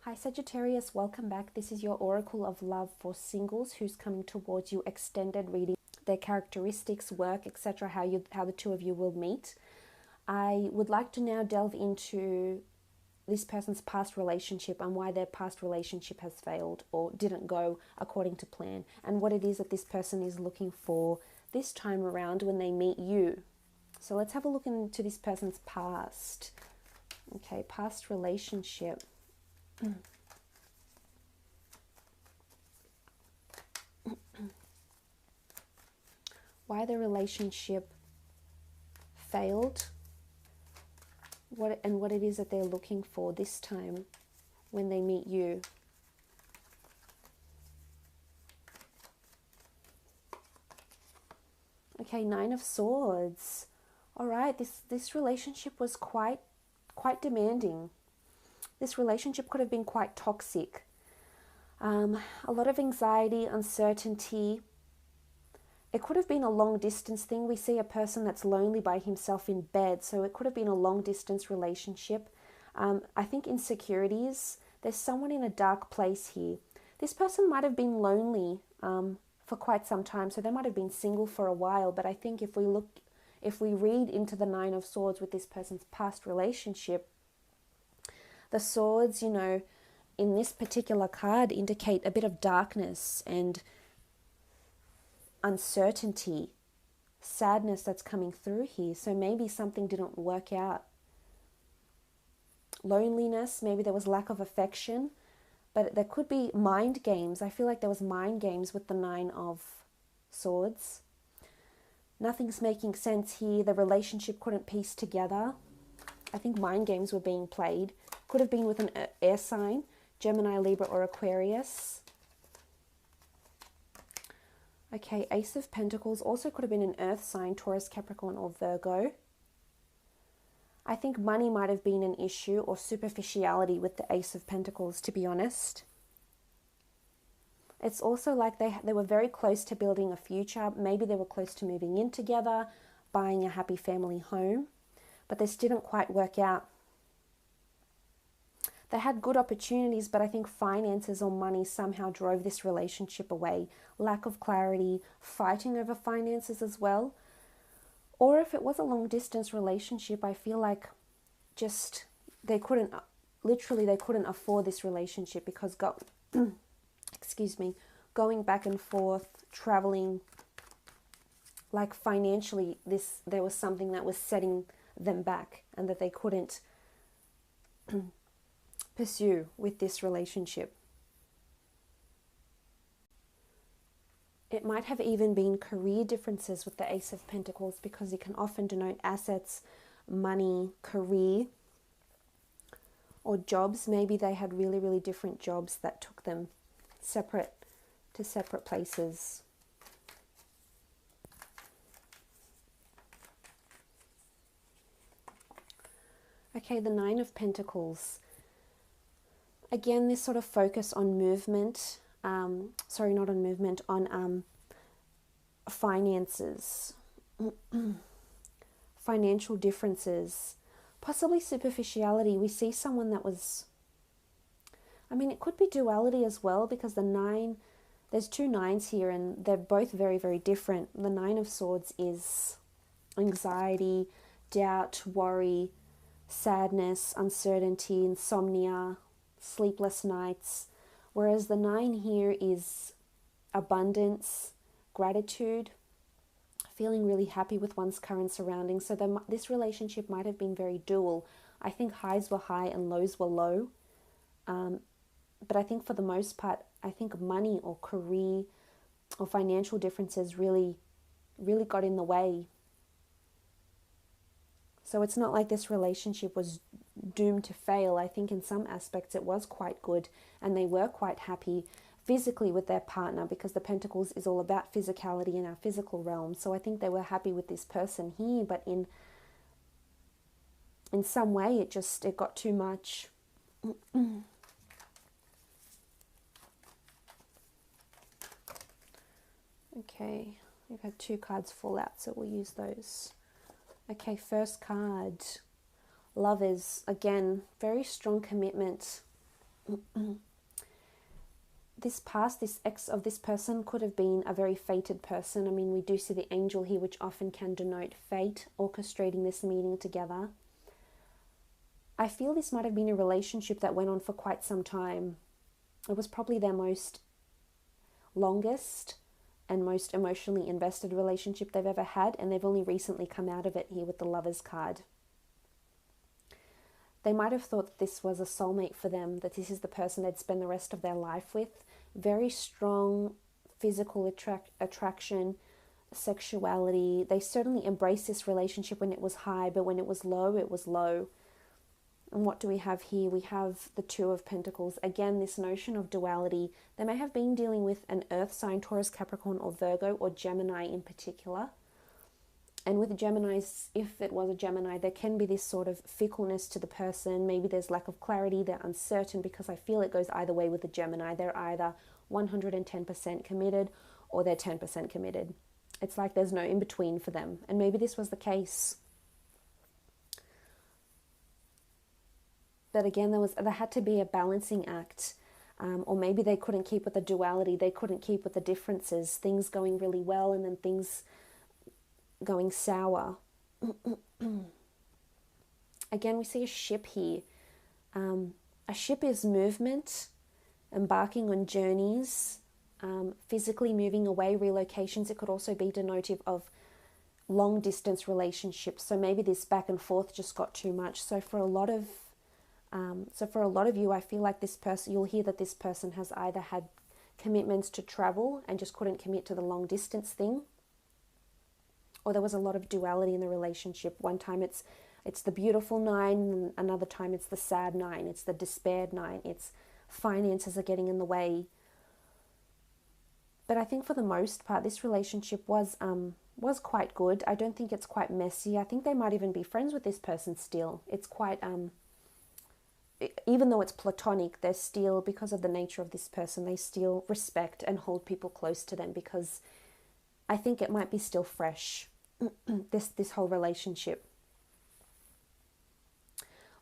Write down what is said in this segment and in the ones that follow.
Hi Sagittarius, welcome back. This is your Oracle of Love for singles who's coming towards you, extended reading, their characteristics, work, etc., how the two of you will meet. I would like to now delve into this person's past relationship and why their past relationship has failed or didn't go according to plan, and what it is that this person is looking for this time around when they meet you. So let's have a look into this person's past. Okay, past relationship. Why the relationship failed, what it is that they're looking for this time when they meet you. Okay, Nine of Swords. All right, this relationship was quite demanding. This relationship could have been quite toxic. A lot of anxiety, uncertainty. It could have been a long distance thing. We see a person that's lonely by himself in bed, so it could have been a long distance relationship. I think insecurities. There's someone in a dark place here. This person might have been lonely for quite some time, so they might have been single for a while, but I think if we read into the Nine of Swords with this person's past relationship, the swords, in this particular card indicate a bit of darkness and uncertainty, sadness that's coming through here. So maybe something didn't work out. Loneliness, maybe there was lack of affection, but there could be mind games. I feel like there was mind games with the Nine of Swords. Nothing's making sense here. The relationship couldn't piece together. I think mind games were being played. Could have been with an air sign, Gemini, Libra, or Aquarius. Okay, Ace of Pentacles also could have been an earth sign, Taurus, Capricorn, or Virgo. I think money might have been an issue, or superficiality with the Ace of Pentacles, to be honest. It's also like they were very close to building a future. Maybe they were close to moving in together, buying a happy family home, but this didn't quite work out. They had good opportunities, but I think finances or money somehow drove this relationship away. Lack of clarity, fighting over finances as well. Or if it was a long distance relationship, I feel like just they couldn't afford this relationship because going back and forth, traveling, like financially, there was something that was setting them back and that they couldn't pursue with this relationship. It might have even been career differences with the Ace of Pentacles, because it can often denote assets, money, career, or jobs. Maybe they had really, really different jobs that took them separate places. Okay, the Nine of Pentacles. Again, this sort of focus on movement, on finances, financial differences, possibly superficiality. We see someone that was, it could be duality as well, because there's two nines here and they're both very, very different. The Nine of Swords is anxiety, doubt, worry, sadness, uncertainty, insomnia, sleepless nights, whereas the Nine here is abundance, gratitude, feeling really happy with one's current surroundings. So this relationship might have been very dual. I think highs were high and lows were low, but I think for the most part, I think money or career or financial differences really, really got in the way. So it's not like this relationship was doomed to fail. I think in some aspects it was quite good and they were quite happy physically with their partner, because the Pentacles is all about physicality in our physical realm. So I think they were happy with this person here, but in some way it got too much. Okay, we've had two cards fall out, so we'll use those. Okay, first card, Lovers. Again, very strong commitment. This past, this ex of this person could have been a very fated person. I mean, we do see the angel here, which often can denote fate, orchestrating this meeting together. I feel this might have been a relationship that went on for quite some time. It was probably their most longest and most emotionally invested relationship they've ever had, and they've only recently come out of it here with the Lovers card. They might have thought that this was a soulmate for them, that this is the person they'd spend the rest of their life with. Very strong physical attraction, sexuality. They certainly embraced this relationship when it was high, but when it was low, it was low. And what do we have here? We have the Two of Pentacles. Again, this notion of duality. They may have been dealing with an earth sign, Taurus, Capricorn, or Virgo, or Gemini in particular. And with Geminis, if it was a Gemini, there can be this sort of fickleness to the person. Maybe there's lack of clarity, they're uncertain, because I feel it goes either way with the Gemini. They're either 110% committed or they're 10% committed. It's like there's no in-between for them. And maybe this was the case. But again, there had to be a balancing act. Or maybe they couldn't keep with the duality. They couldn't keep with the differences. Things going really well and then things going sour. Again, we see a ship here. A ship is movement, embarking on journeys, physically moving away, relocations. It could also be denotive of long distance relationships. So maybe this back and forth just got too much. So for a lot of you, I feel like this person, you'll hear that this person has either had commitments to travel and just couldn't commit to the long distance thing, or there was a lot of duality in the relationship. One time it's the beautiful 9, and another time it's the sad 9, it's the despaired 9, it's finances are getting in the way. But I think for the most part, this relationship was quite good. I don't think it's quite messy. I think they might even be friends with this person still. It's quite, even though it's platonic, they're still, because of the nature of this person, they still respect and hold people close to them, because I think it might be still fresh. This whole relationship.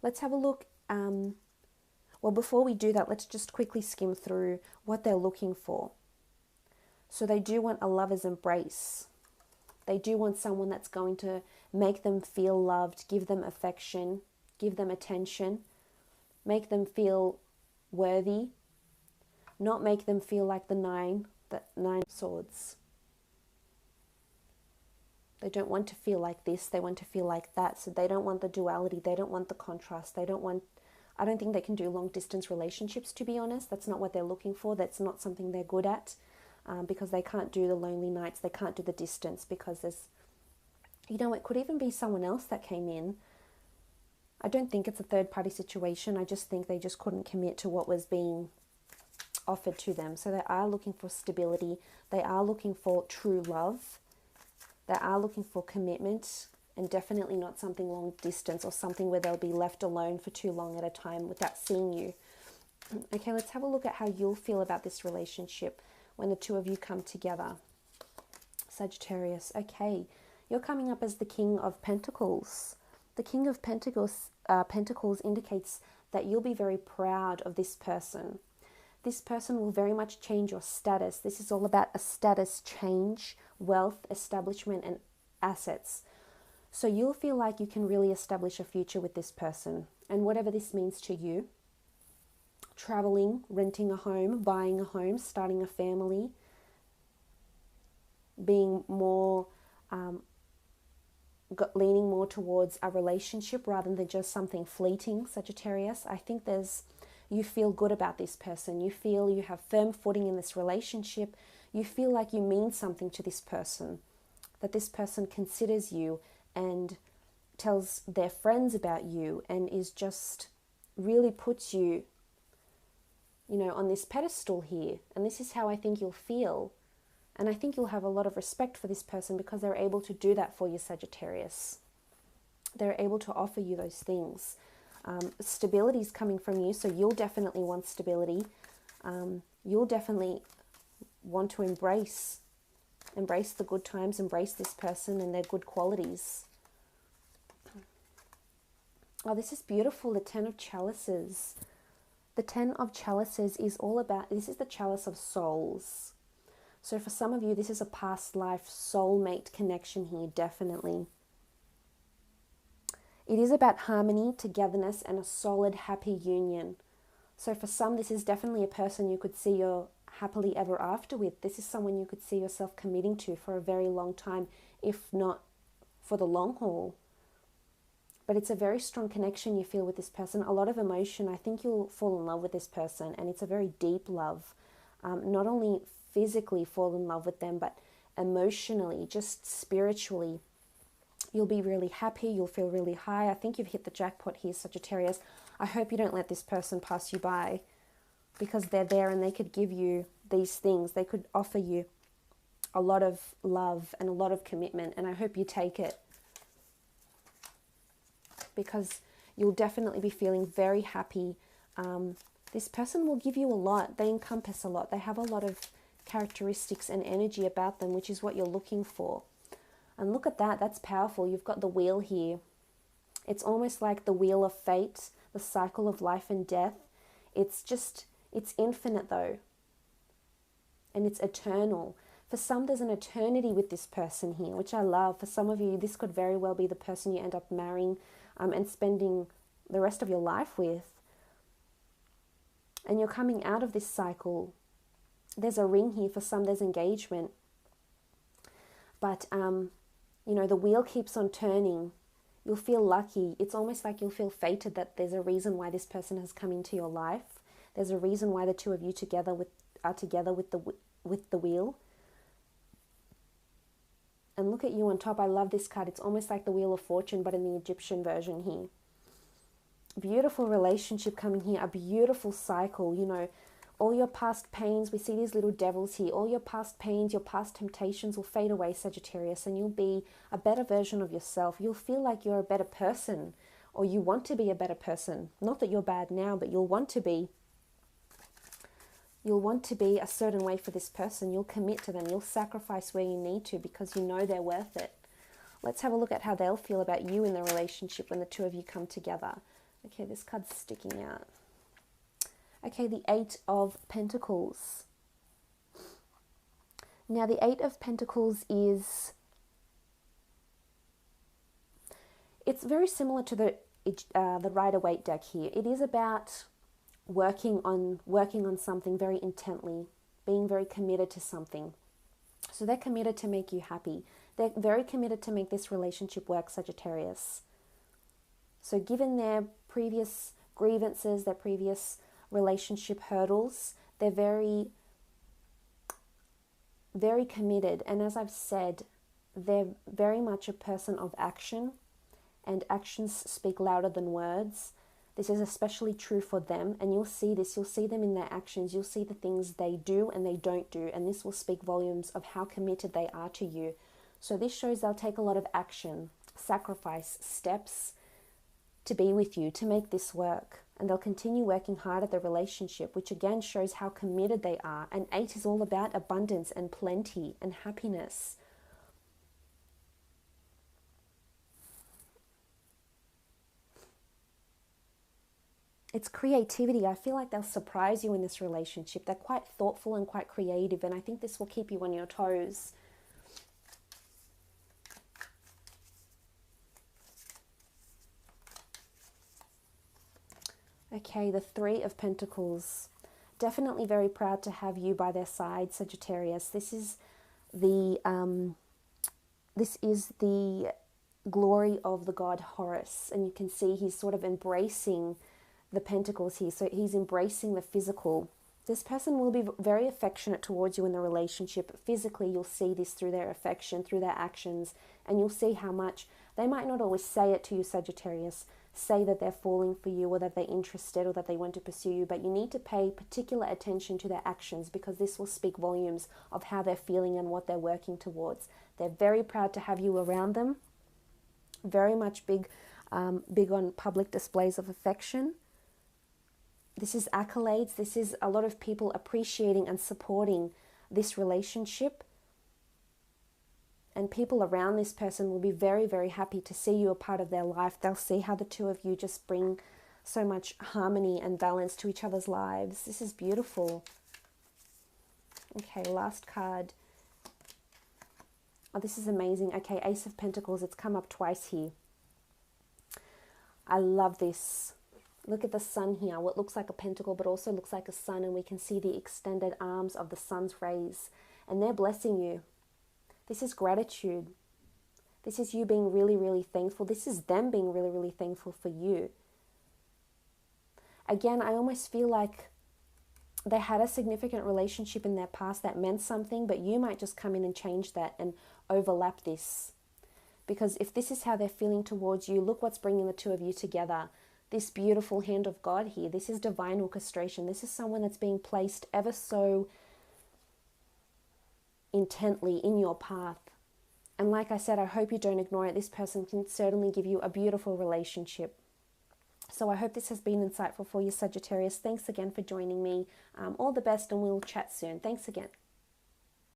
Let's have a look. Well, before we do that, let's just quickly skim through what they're looking for. So they do want a lover's embrace. They do want someone that's going to make them feel loved, give them affection, give them attention, make them feel worthy, not make them feel like the 9 of Swords. They don't want to feel like this, they want to feel like that. So they don't want the duality, they don't want the contrast, I don't think they can do long distance relationships, to be honest. That's not what they're looking for, that's not something they're good at, because they can't do the lonely nights, they can't do the distance, because there's, it could even be someone else that came in. I don't think it's a third party situation, I just think they just couldn't commit to what was being offered to them. So they are looking for stability, they are looking for true love, they are looking for commitment, and definitely not something long distance or something where they'll be left alone for too long at a time without seeing you. Okay, let's have a look at how you'll feel about this relationship when the two of you come together. Sagittarius. Okay, you're coming up as the King of Pentacles. The King of Pentacles indicates that you'll be very proud of this person. This person will very much change your status. This is all about a status change, wealth, establishment, and assets. So you'll feel like you can really establish a future with this person. And whatever this means to you, traveling, renting a home, buying a home, starting a family, being more, leaning more towards a relationship rather than just something fleeting, Sagittarius. I think you feel good about this person. You feel you have firm footing in this relationship. You feel like you mean something to this person, that this person considers you and tells their friends about you and is just really puts you, on this pedestal here. And this is how I think you'll feel. And I think you'll have a lot of respect for this person because they're able to do that for you, Sagittarius. They're able to offer you those things. Stability is coming from you, so you'll definitely want stability. You'll definitely want to embrace the good times, embrace this person and their good qualities. Oh, this is beautiful, the 10 of Chalices. The The Ten of Chalices is all about, this is the chalice of souls. So for some of you, this is a past life soulmate connection here, definitely. It is about harmony, togetherness, and a solid, happy union. So for some, this is definitely a person you could see your happily ever after with. This is someone you could see yourself committing to for a very long time, if not for the long haul. But it's a very strong connection you feel with this person, a lot of emotion. I think you'll fall in love with this person, and it's a very deep love. Not only physically fall in love with them, but emotionally, just spiritually. You'll be really happy, you'll feel really high. I think you've hit the jackpot here, Sagittarius. I hope you don't let this person pass you by, because they're there and they could give you these things. They could offer you a lot of love and a lot of commitment, and I hope you take it, because you'll definitely be feeling very happy. This person will give you a lot. They encompass a lot. They have a lot of characteristics and energy about them, which is what you're looking for. And look at that. That's powerful. You've got the wheel here. It's almost like the wheel of fate, the cycle of life and death. It's infinite though. And it's eternal. For some, there's an eternity with this person here, which I love. For some of you, this could very well be the person you end up marrying and spending the rest of your life with. And you're coming out of this cycle. There's a ring here. For some, there's engagement. But, you know, the wheel keeps on turning. You'll feel lucky. It's almost like you'll feel fated that there's a reason why this person has come into your life. There's a reason why the two of you are together with the wheel. And look at you on top. I love this card. It's almost like the Wheel of Fortune, but in the Egyptian version here. Beautiful relationship coming here. A beautiful cycle. You know, all your past pains. We see these little devils here. All your past pains, your past temptations will fade away, Sagittarius. And you'll be a better version of yourself. You'll feel like you're a better person. Or you want to be a better person. Not that you're bad now, but you'll want to be. You'll want to be a certain way for this person. You'll commit to them. You'll sacrifice where you need to because you know they're worth it. Let's have a look at how they'll feel about you in the relationship when the two of you come together. Okay, this card's sticking out. Okay, the Eight of Pentacles. Now, the Eight of Pentacles is... It's very similar to the Rider-Waite deck here. It is about working on something very intently, being very committed to something. So they're committed to make you happy. They're very committed to make this relationship work, Sagittarius. So given their previous grievances, their previous relationship hurdles, they're very, very committed. And as I've said, they're very much a person of action, and actions speak louder than words. This is especially true for them, and you'll see this. You'll see them in their actions. You'll see the things they do and they don't do, and this will speak volumes of how committed they are to you. So this shows they'll take a lot of action, sacrifice, steps to be with you, to make this work. And they'll continue working hard at the relationship, which again shows how committed they are. And 8 is all about abundance and plenty and happiness. It's creativity. I feel like they'll surprise you in this relationship. They're quite thoughtful and quite creative, and I think this will keep you on your toes. Okay, the Three of Pentacles. Definitely very proud to have you by their side, Sagittarius. This is the glory of the god Horus, and you can see he's sort of embracing the pentacles here. So he's embracing the physical. This person will be very affectionate towards you in the relationship. Physically, you'll see this through their affection, through their actions, and you'll see how much they might not always say it to you, Sagittarius, say that they're falling for you or that they're interested or that they want to pursue you, but you need to pay particular attention to their actions, because this will speak volumes of how they're feeling and what they're working towards. They're very proud to have you around them. Very much big on public displays of affection. This is accolades. This is a lot of people appreciating and supporting this relationship. And people around this person will be very, very happy to see you a part of their life. They'll see how the two of you just bring so much harmony and balance to each other's lives. This is beautiful. Okay, last card. Oh, this is amazing. Okay, Ace of Pentacles. It's come up twice here. I love this. Look at the sun here. What looks like a pentacle, but also looks like a sun. And we can see the extended arms of the sun's rays. And they're blessing you. This is gratitude. This is you being really, really thankful. This is them being really, really thankful for you. Again, I almost feel like they had a significant relationship in their past that meant something, but you might just come in and change that and overlap this. Because if this is how they're feeling towards you, look what's bringing the two of you together. This beautiful hand of God here. This is divine orchestration. This is someone that's being placed ever so intently in your path. And like I said, I hope you don't ignore it. This person can certainly give you a beautiful relationship. So I hope this has been insightful for you, Sagittarius. Thanks again for joining me. All the best, and we'll chat soon. Thanks again.